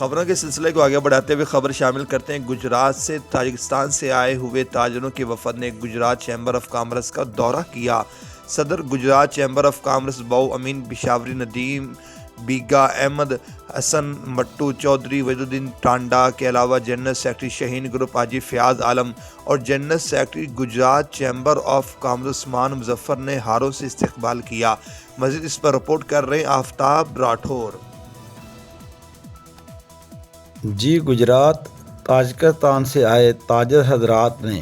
खबरों के सिलसिले को आगे बढ़ाते हुए खबर शामिल करते हैं। गुजरात से ताजकस्तान से आए हुए ताजरों के वफद ने गुजरात चैम्बर ऑफ कॉमर्स का दौरा किया। सदर गुजरात चैम्बर ऑफ कॉमर्स बाऊ अमीन पिशावरी, नदीम बीगा, अहमद हसन मट्टू चौधरी, वजूद्दीन टांडा के अलावा general secretary Shaheen group Haji Fayaz आलम और general secretary Gujarat chamber of commerce Usman Muzaffar ने हारों से इस्तकबाल किया। मज़ीद इस पर रिपोर्ट कर रहे हैं आफ्ताब राठौर। जी, गुजरात ताजकस्तान से आए ताजर हजरात ने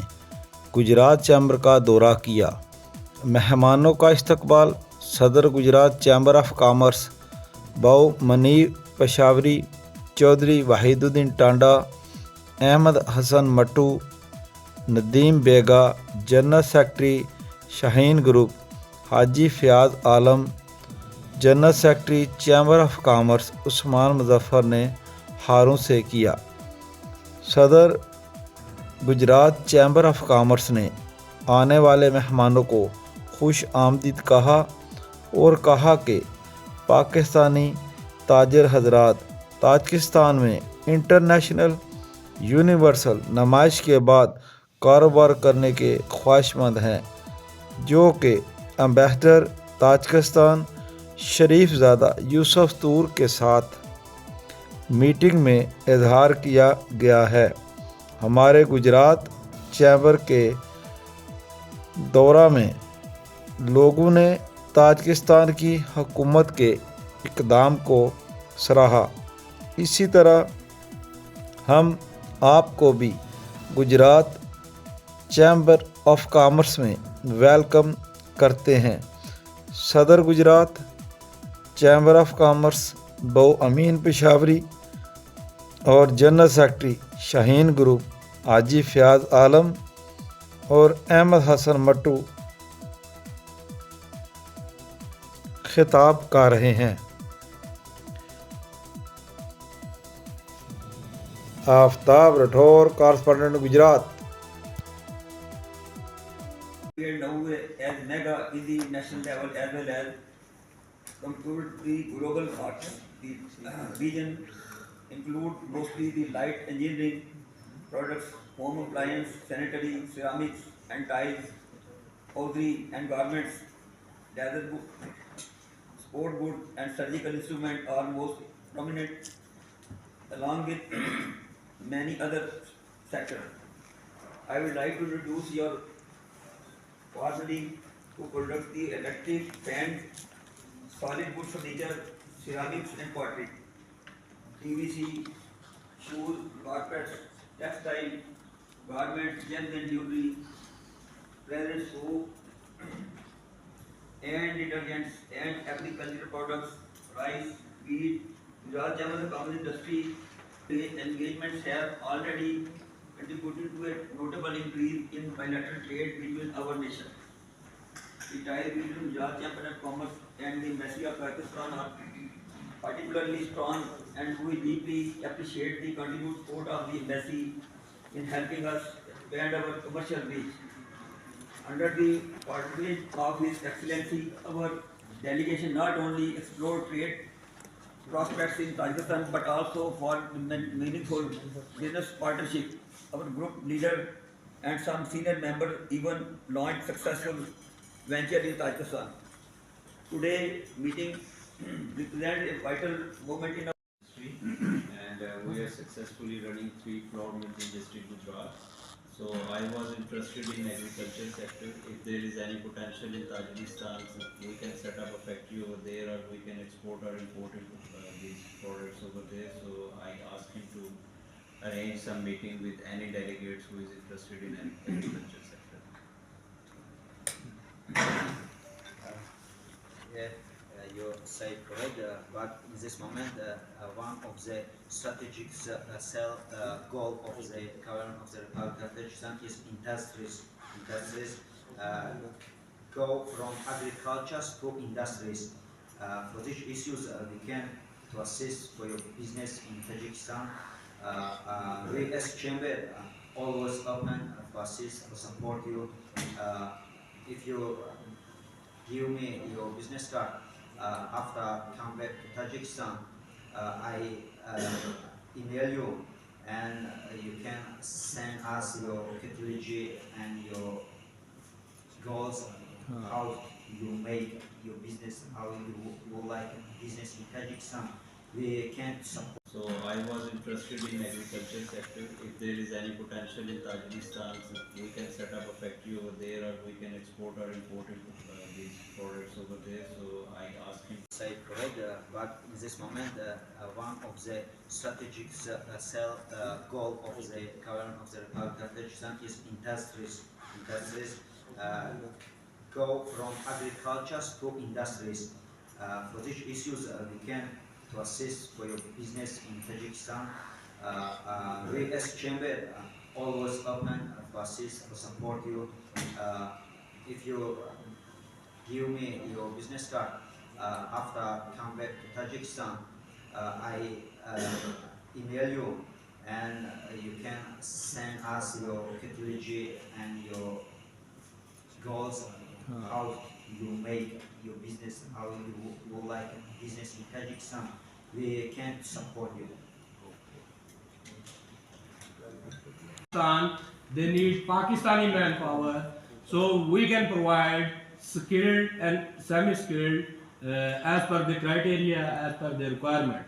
गुजरात चैम्बर का दौरा किया। मेहमानों का इस्तकबाल सदर Gujarat chamber of commerce Bau Munir Peshawari Chaudhary, Wahiduddin Tanda, Ahmad Hasan Mattu, Nadeem Bega, general secretary Shaheen group Haji Fayaz Alam, general secretary chamber of commerce Usman Muzaffar ने हारों से किया। सदर गुजरात चैम्बर ऑफ कॉमर्स ने आने वाले मेहमानों को खुश आमदीद कहा और कहा कि पाकिस्तानी ताजर हजरात ताजकिस्तान में इंटरनेशनल यूनिवर्सल नुमाइश के बाद कारोबार करने के ख्वाहिशमंद हैं, जो कि एम्बेसडर ताजकिस्तान शरीफजादा यूसुफ तूर के साथ मीटिंग में इजहार किया गया है। हमारे गुजरात चैम्बर के दौरा में लोगों ने ताजकिस्तान की हुकूमत के इक़दाम को सराहा। इसी तरह हम आपको भी गुजरात चैम्बर ऑफ कॉमर्स में वेलकम करते हैं। सदर गुजरात चैम्बर ऑफ कॉमर्स बाऊ अमीन पेशावरी और general secretary Shaheen group Haji Fayaz आलम और अहमद हसन मट्टू खिताब कर रहे हैं। Aftab Rathore, correspondent Gujarat. Now as mega in the national level as well as conclude the global parts. The region include mostly the light engineering products, home appliance, sanitary, ceramics and tiles, hosiery and garments, leather goods, sport goods and surgical instruments are most prominent, along with many other sectors. I would like to introduce your formally to product the electric fans, solid wood furniture, ceramics and pottery, PVC, shoes, carpets, textile, garments, gems and jewelry, fragrance soap and detergents and agricultural products, rice, wheat. Gujarat Chamber of Commerce industry engagements have already contributed to a notable increase in bilateral trade between our nations. The ties between Gujarat Chamber of Commerce and the Embassy of Pakistan are particularly strong, and we deeply appreciate the continued support of the Embassy in helping us expand our commercial reach. Under the patronage of His Excellency, our delegation not only explored trade prospects in Tajikistan but also for meaningful business partnership. Our group leader and some senior members even launched successful venture in Tajikistan. Today meeting represents a vital moment in our industry, and we are successfully running 3 flour mills in district Gujarat. So I was interested in agriculture sector. If there is any potential in Tajikistan, we can set up a factory over there, or we can export or import these products over there. So I asked him to arrange some meeting with any delegates who is interested in agriculture sector. You say correct, but in this moment, one of the strategic goal of the government of the Republic of Tajikistan is industries. Industries go from agriculture to industries. For these issues, we can to assist for your business in Tajikistan. We as Chamber always open to assist, to support you. If you give me your business card after come back to Tajikistan, email you, and you can send us your technology and your goals, how you make your business, how you would like business in Tajikistan. We can support. So I was interested in agriculture sector. If there is any potential in Tajikistan, we can set up a factory over there, or we can export or import these products over there. So I asked him. Site correct, but in this moment, one of the strategic goal of the government of the Republic of Tajikistan is industries. Go from agriculture to industries. For these issues, we can to assist for your business in Tajikistan. We as Chimber always open to assist, to support you. If you give me your business card after come back to Tajikistan, I email you, and you can send us your technology and your goals, how you make your business, how you would like business in Tajikistan. We can support you. They need Pakistani manpower, so we can provide skilled and semi-skilled as per the criteria, as per the requirement.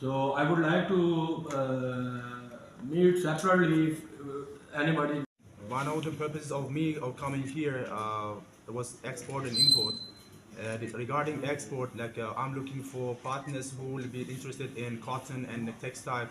So I would like to meet separately if anybody. One of the purposes of me of coming here was export and import. Regarding export, I'm looking for partners who will be interested in cotton and textile.